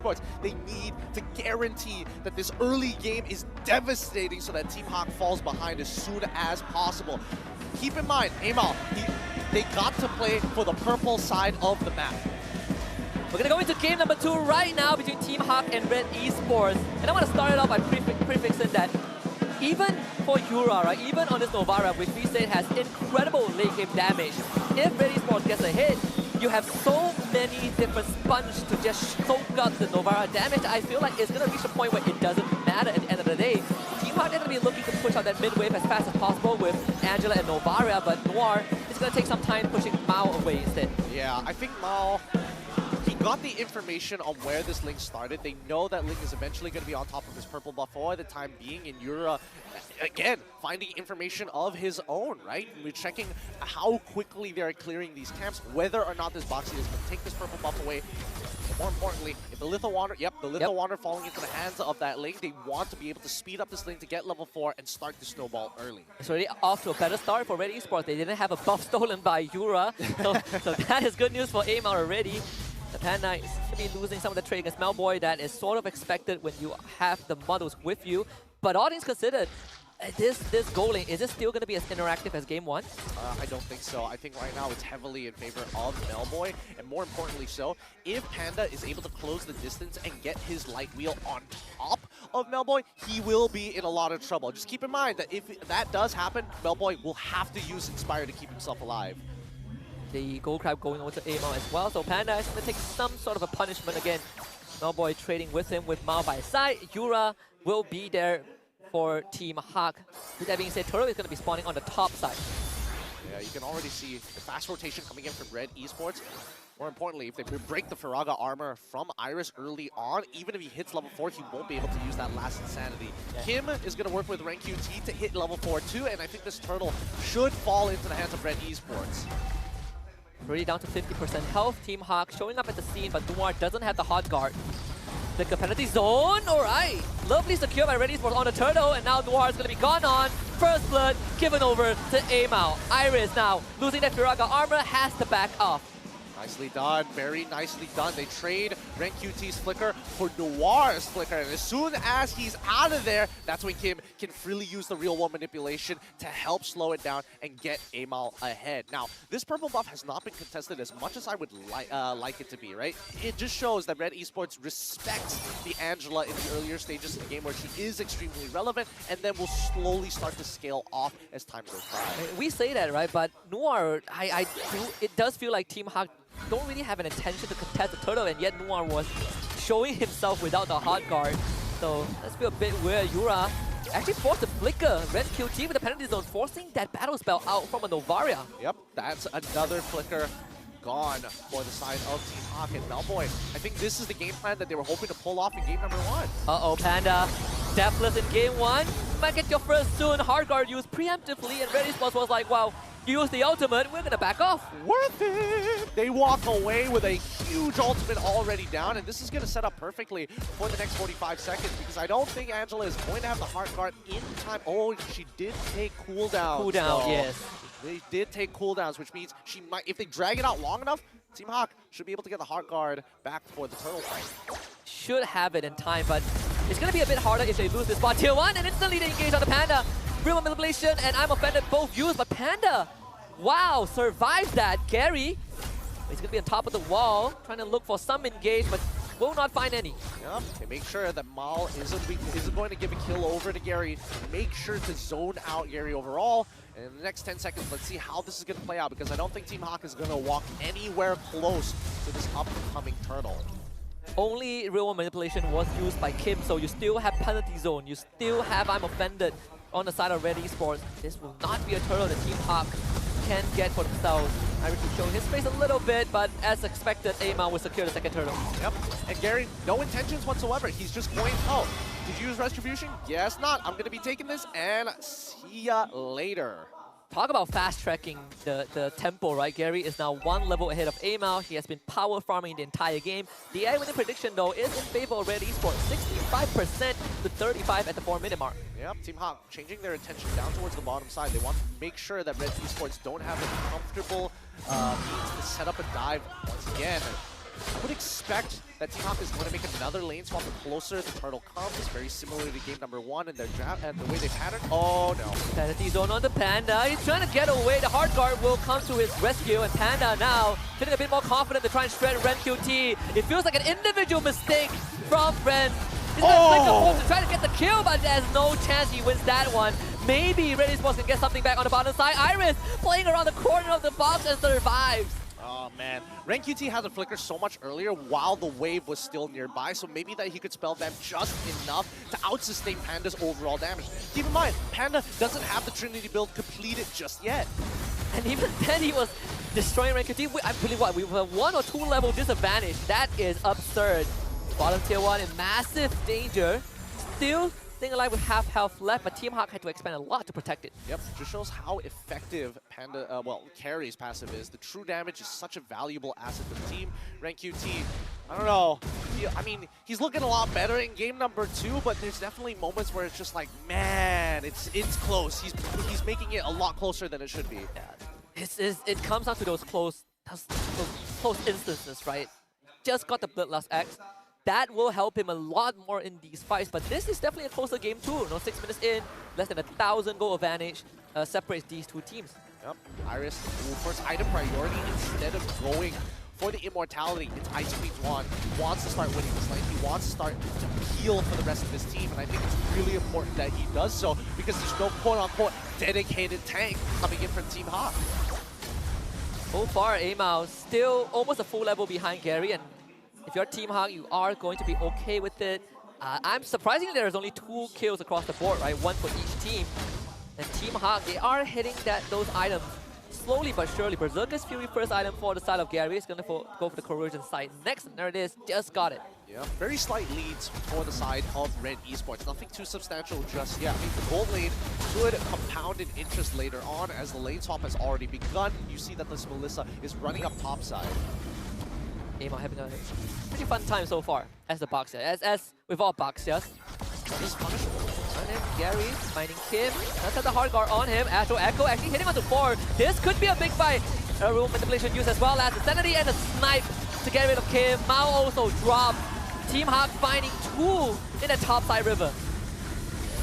Esports. They need to guarantee that this early game is devastating so that Team HAQ falls behind as soon as possible. Keep in mind, Amal, they got to play for the purple side of the map. We're going to go into game number 2 right now between Team HAQ and Red Esports. And I want to start it off by prefixing that even for Yura, right, even on this Novara, which we said has incredible late game damage, if Red Esports gets a hit, you have so many different sponge to just soak up the Novara damage. I feel like it's going to reach a point where it doesn't matter at the end of the day. Team HAQ is going to be looking to push out that mid wave as fast as possible with Angela and Novara, but Noir is going to take some time pushing Mao away instead. Yeah, I think Mao, he got the information on where this Link started. They know that Link is eventually going to be on top of his purple buff for the time being, and Yura, again, finding information of his own, right? We're checking how quickly they're clearing these camps, whether or not this Boxy is going to take this purple buff away. But more importantly, if the Litho Wander, the Litho Wander falling into the hands of that Link, they want to be able to speed up this Link to get level 4 and start the snowball early. It's already off to a better start for Red Esports. They didn't have a buff stolen by Yura, so that is good news for Amal already. The Panda is going to be losing some of the trade against Melboy. That is sort of expected when you have the models with you. But all things considered, this goal lane, is it still going to be as interactive as game 1? I don't think so. I think right now it's heavily in favor of Melboy, and more importantly so, if Panda is able to close the distance and get his light wheel on top of Melboy, he will be in a lot of trouble. Just keep in mind that if that does happen, Melboy will have to use Inspire to keep himself alive. The Gold Crab going over to Amal as well, so Panda is going to take some sort of a punishment again. Melboy trading with him with Mao by his side. Yura will be there for Team HAQ. With that being said, Turtle is going to be spawning on the top side. Yeah, you can already see the fast rotation coming in from Red Esports. More importantly, if they break the Firaga armor from Iris early on, even if he hits level 4, he won't be able to use that last Insanity. Yeah. Kim is going to work with Rank QT to hit level 4 too, and I think this Turtle should fall into the hands of Red Esports. Already down to 50% health. Team HAQ showing up at the scene, but Noir doesn't have the hot guard. The penalty zone, alright. Lovely secure by Red Esports on the Turtle, and now Noir is going to be gone on. First blood given over to Amal. Iris now losing that Firaga armor, has to back off. Nicely done, very nicely done. They trade Ren QT's Flicker for Noir's Flicker, and as soon as he's out of there, that's when Kim can freely use the real-world manipulation to help slow it down and get Amal ahead. Now, this purple buff has not been contested as much as I would like it to be, right? It just shows that Red Esports respects the Angela in the earlier stages of the game where she is extremely relevant, and then will slowly start to scale off as time goes by. We say that, right? But Noir, it does feel like Team HAQ don't really have an intention to contest the Turtle, and yet Noir was showing himself without the hot guard. So let's feel a bit weird. Yura actually forced a Flicker. Red QT with the penalty zone, forcing that battle spell out from a Novaria. Yep, that's another Flicker gone for the side of Team HAQ and Melboy. I think this is the game plan that they were hoping to pull off in game number 1. Uh-oh, Panda. Deathless in game 1. Might get your first soon. Hard guard used preemptively, and Red Esports was like, wow, use the ultimate, we're gonna back off. Worth it! They walk away with a huge ultimate already down, and this is gonna set up perfectly for the next 45 seconds, because I don't think Angela is going to have the hard guard in time. Oh, she did take cooldowns. Cooldown, yes. They did take cooldowns, which means she might, if they drag it out long enough, Team HAQ should be able to get the hard guard back for the Turtle fight. Should have it in time, but it's gonna be a bit harder if they lose this spot. Tier 1, and instantly they engage on the Panda. Real manipulation, and I'm offended both used, but Panda, wow, survives that. Gary, he's gonna be on top of the wall, trying to look for some engage, but will not find any. Yep, they make sure that Mal isn't going to give a kill over to Gary. Make sure to zone out Gary overall. And in the next 10 seconds, let's see how this is going to play out, because I don't think Team HAQ is going to walk anywhere close to this upcoming Turtle. Only real manipulation was used by Kim, so you still have penalty zone, you still have I'm offended on the side of Red Esports. This will not be a Turtle that Team HAQ can get for themselves. Iris is showing his face a little bit, but as expected, Amal will secure the second Turtle. Yep, and Gary, no intentions whatsoever. He's just going, oh, did you use Retribution? Yes, not. I'm going to be taking this, and see ya later. Talk about fast-tracking the tempo, right? Gary is now 1 level ahead of Amal. He has been power farming the entire game. The AI winning prediction, though, is in favor of Red Esports. 65% to 35 at the 4-minute mark. Yep, Team HAQ changing their attention down towards the bottom side. They want to make sure that Red Esports don't have a comfortable means to set up a dive once again. I would expect that Team HAQ is going to make another lane swap the closer the turtle comes, very similar to game number 1 in their draft and the way they pattern. Oh no. Penalty zone on the Panda. He's trying to get away. The hard guard will come to his rescue, and Panda now feeling a bit more confident to try and shred Ren QT. It feels like an individual mistake from Ren. He's going to flick to try to get the kill, but there's no chance he wins that one. Maybe Red Esports can get something back on the bottom side. Iris playing around the corner of the box and survives. Oh man, Ren QT had the flicker so much earlier while the wave was still nearby, so maybe that he could spell them just enough to out-sustain Panda's overall damage. Keep in mind, Panda doesn't have the Trinity build completed just yet. And even then he was destroying Ren QT. I believe what, we have a 1 or 2 level disadvantage. That is absurd. Bottom tier 1 in massive danger. Still staying alive with half health left, but Team HAQ had to expend a lot to protect it. Yep, just shows how effective Panda, Carry's passive is. The true damage is such a valuable asset to the team. Ren QT, I don't know. I mean, he's looking a lot better in game number 2, but there's definitely moments where it's just like, man, it's close. He's making it a lot closer than it should be. Yeah, it comes down to those close instances, right? Just got the Bloodlust X. That will help him a lot more in these fights, but this is definitely a closer game too. 6 minutes in, less than 1,000 goal advantage separates these two teams. Yep, Iris, first item priority, instead of going for the immortality, it's Ice Queen's Wand. He wants to start winning this lane. He wants to start to heal for the rest of his team, and I think it's really important that he does so because there's no quote-unquote dedicated tank coming in from Team HAQ. So far, Amao still almost a full level behind Gary, and if you're Team HAQ, you are going to be okay with it. I'm surprisingly there's only 2 kills across the board, right? 1 for each team. And Team HAQ, they are hitting those items slowly but surely. Berserker's Fury first item for the side of Gary is going to go for the Corrosion side next. And there it is, just got it. Yeah, very slight leads for the side of Red Esports. Nothing too substantial just yet. I think the gold lane could compound in interest later on as the lane swap has already begun. You see that this Melissa is running up top side. Amao having a pretty fun time so far as the boxer, as with all boxers. This punishable. And then Gary finding Kim. Does have the hard guard on him. Astro Echo actually hitting onto 4. This could be a big fight. A rule manipulation used as well as the sanity and a snipe to get rid of Kim. Mao also dropped. Team HAQ finding 2 in the top side river.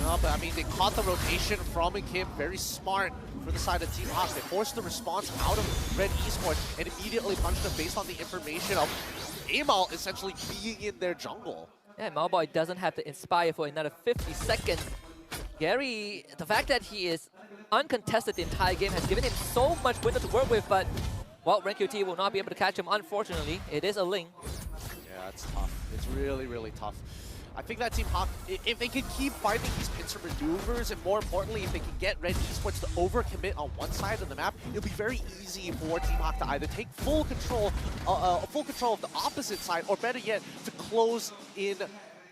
No, but I mean, they caught the rotation from Kim. Very smart for the side of Team HAQ. They forced the response out of Red Esports and immediately punched them based on the information of Amao essentially being in their jungle. Yeah, Malboy doesn't have to inspire for another 50 seconds. Gary, the fact that he is uncontested the entire game has given him so much window to work with, but, well, Ren QT will not be able to catch him, unfortunately. It is a Ling. Yeah, it's tough. It's really, really tough. I think that Team HAQ, if they can keep finding these pincer maneuvers, and more importantly, if they can get Red Esports to overcommit on one side of the map, it'll be very easy for Team HAQ to either take full control of the opposite side, or better yet, to close in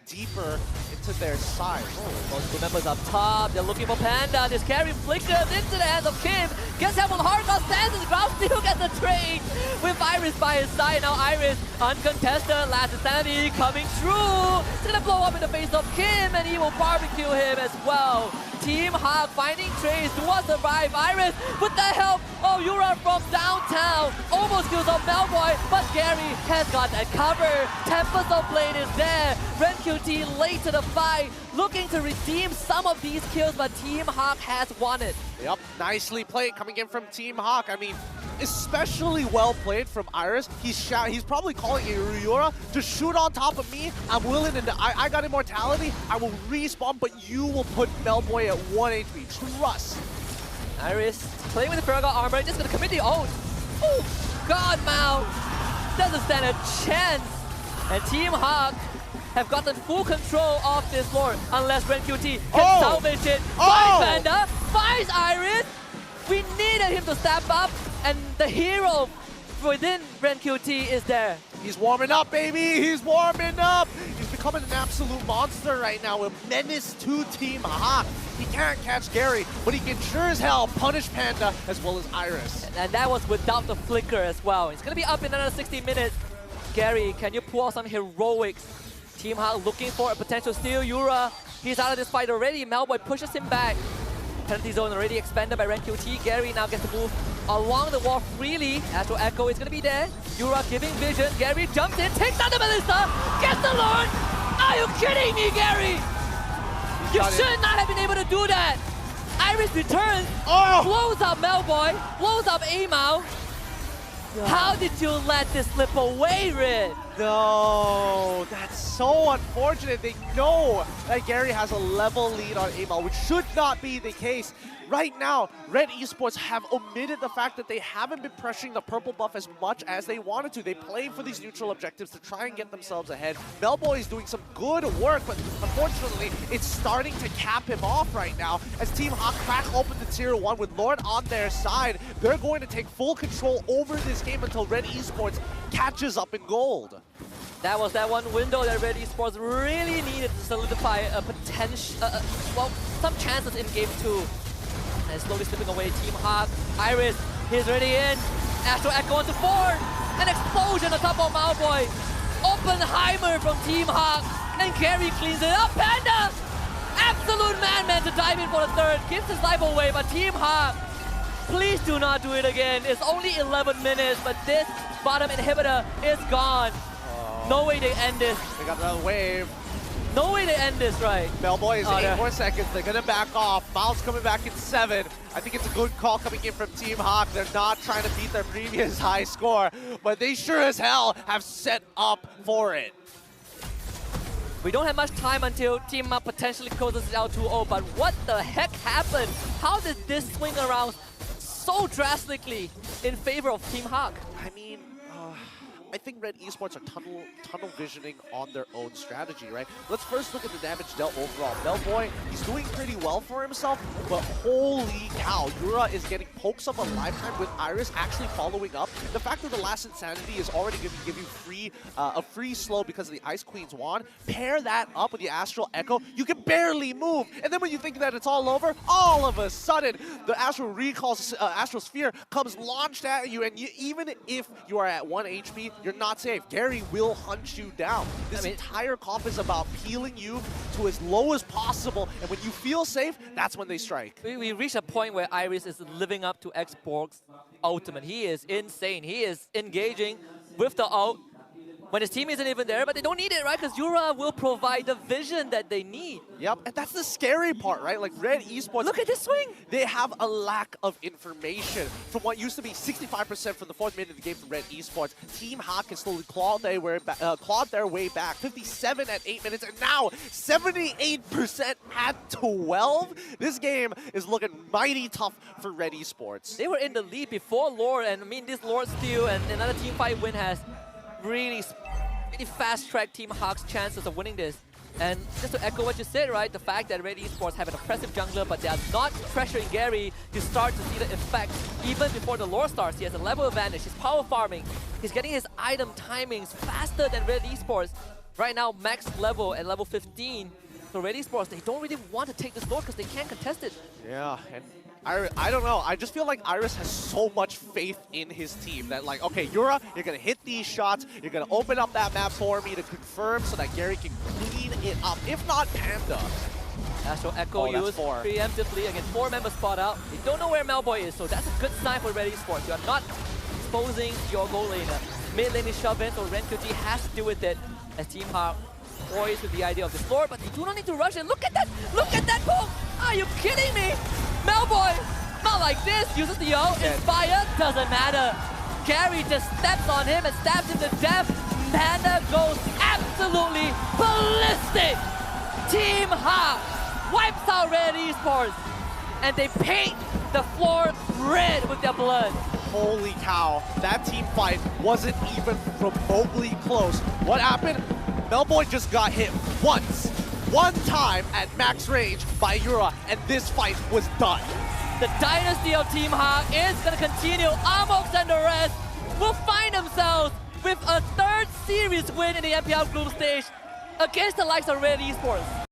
deeper into their side. Those 2 members up top, they're looking for Panda. This carry flickers into the hands of Kim. Gets help on hardcore, stands his ground, still gets the trade with Iris by his side. Now Iris, uncontested, last insanity coming through. It's gonna blow up in the face of Kim, and he will barbecue him as well. Team HAQ finding trades, do not survive. Iris with the help of Yura from downtown. Almost kills off Malboy, but Gary has got that cover. Tempest of Blade is there. Ren QT late to the fight, looking to redeem some of these kills, but Team HAQ has won it. Yep, nicely played coming in from Team HAQ. I mean, especially well played from Iris. He's probably calling Yura to shoot on top of me. I'm willing to, I got immortality. I will respawn, but you will put Melboy at 1 HP. Trust. Iris playing with the Paragon armor, just gonna commit the ult. Oh God, Mao doesn't stand a chance. And Team HAQ have gotten full control of this lord unless Ren QT can salvage it. Finds Panda, finds Iris. We needed him to step up, and the hero within Ren QT is there. He's warming up, baby! He's warming up! He's becoming an absolute monster right now, a menace to Team HAQ. He can't catch Gary, but he can sure as hell punish Panda as well as Iris. And that was without the flicker as well. It's gonna be up in another 60 minutes. Gary, can you pull out some heroics? Team HAQ looking for a potential steal. Yura, he's out of this fight already. Malboy pushes him back. Penalty zone already expanded by RenQT. Gary now gets to move along the wall freely. Astro Echo is going to be there. Yura giving vision. Gary jumps in, takes out the Melissa, gets the Lord. Are you kidding me, Gary? You should not have been able to do that. Iris returns, blows up Melboy, blows up Amao. How did you let this slip away, Red? No, that's so unfortunate. They know that Gary has a level lead on Amao, which should not be the case. Right now, Red Esports have omitted the fact that they haven't been pressuring the purple buff as much as they wanted to. They play for these neutral objectives to try and get themselves ahead. Melboy is doing some good work, but unfortunately, it's starting to cap him off right now. As Team HAQ crack open the tier 1 with Lord on their side, they're going to take full control over this game until Red Esports catches up in gold. That was that one window that Red Esports really needed to solidify a potential, well, some chances in game 2. And slowly slipping away, Team HAQ. Iris, he's already in. Astro Echo onto 4. An explosion on top of Malboy. Oppenheimer from Team HAQ. And Gary cleans it up. Panda! Absolute madman to dive in for the third. Gives his life away, but Team HAQ, please do not do it again. It's only 11 minutes, but this bottom inhibitor is gone. No way they end this. They got another wave. No way they end this, right? Melboy is 8 more seconds. They're going to back off. Miles coming back in 7. I think it's a good call coming in from Team HAQ. They're not trying to beat their previous high score, but they sure as hell have set up for it. We don't have much time until Team HAQ potentially closes it out 2-0, but what the heck happened? How did this swing around so drastically in favor of Team HAQ? I mean, I think Red Esports are tunnel visioning on their own strategy, right? Let's first look at the damage dealt overall. Melboy, he's doing pretty well for himself, but holy cow, Yura is getting pokes up a lifetime with Iris actually following up. The fact that the last Insanity is already going to give you a free slow because of the Ice Queen's wand, pair that up with the Astral Echo, you can barely move. And then when you think that it's all over, all of a sudden, the Astral Recall's Astral Sphere comes launched at you, and even if you are at 1 HP, you're not safe. Gary will hunt you down. This entire comp is about peeling you to as low as possible, and when you feel safe, that's when they strike. We reach a point where Iris is living up to Xborg's ultimate. He is insane. He is engaging with the ult when his team isn't even there, but they don't need it, right? Because Yura will provide the vision that they need. Yep, and that's the scary part, right? Like Red Esports, look at this swing! They have a lack of information. From what used to be 65% from the 4th minute of the game from Red Esports, Team HAQ has slowly clawed their way back. 57 at 8 minutes, and now 78% at 12. This game is looking mighty tough for Red Esports. They were in the lead before Lord, and I mean, this Lord steal and another team fight win has really fast-tracked Team HAQ's chances of winning this. And just to echo what you said, right, the fact that Red Esports have an oppressive jungler, but they are not pressuring Gary to start to see the effect even before the lore starts. He has a level advantage, he's power farming, he's getting his item timings faster than Red Esports. Right now, max level at level 15. So Red Esports, they don't really want to take this lore because they can't contest it. Yeah, and I don't know. I just feel like Iris has so much faith in his team that, like, okay, Yura, you're going to hit these shots. You're going to open up that map for me to confirm so that Gary can clean it up. If not, Panda. Astral Echo used preemptively against 4-member spot out. They don't know where Melboy is, so that's a good sign for Red Esports. You are not exposing your goal laner. Mid lane is shoved in, so RenQT has to deal with it as Team HAQ poised with the idea of this lord, but they do not need to rush it. Look at that! Look at that poke! Are you kidding me? Melboy, not like this, uses the ult, Inspire, doesn't matter. Gary just steps on him and stabs him to death. Panda goes absolutely ballistic. Team HAQ wipes out Red Esports, and they paint the floor red with their blood. Holy cow, that team fight wasn't even remotely close. What happened? Melboy just got hit one time at max range by Yura, and this fight was done. The dynasty of Team HAQ is going to continue. Amox and the rest will find themselves with a 3rd series win in the MPL group stage against the likes of Red Esports.